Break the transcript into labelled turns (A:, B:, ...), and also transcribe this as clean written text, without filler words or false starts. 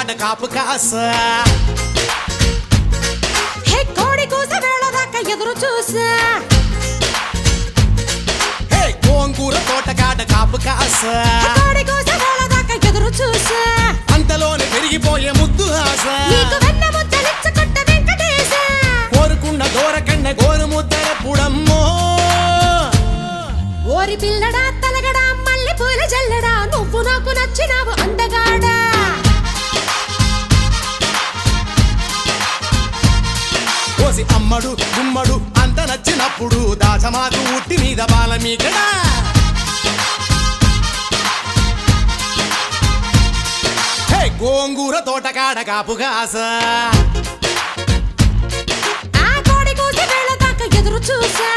A: తోటకాడ కాపు కాస
B: హే కోడి కూస వేళదాకా ఎదురు చూసా
A: హే గోంగూర తోటకాడ కాపు కాస
B: కోడి కూస వేళదాకా ఎదురు చూసా
A: అంతలోనే పెరిగిపోయే ముద్దు ఆశ
B: నీకు వెన్న ముద్దలిచ్చుకుంట వెంకటేశ
A: కోరుకున్న దూరకన్న గోరు ముద్దర పుడమ్మో
B: ఓరి పిల్లడా తలగడా మల్లె పూల జల్లడా నువ్వు నాకు నచ్చినావు అందగాడా
A: కోసి అమ్మడు గుమ్మడు అంత నచ్చినప్పుడు దాచమాకు ఉట్టి మీద బాల మీకడా హే గోంగూర తోటకాడ కాపు కాస
B: ఆ కోడి కూసి వేళదాకా ఎదురు చూసా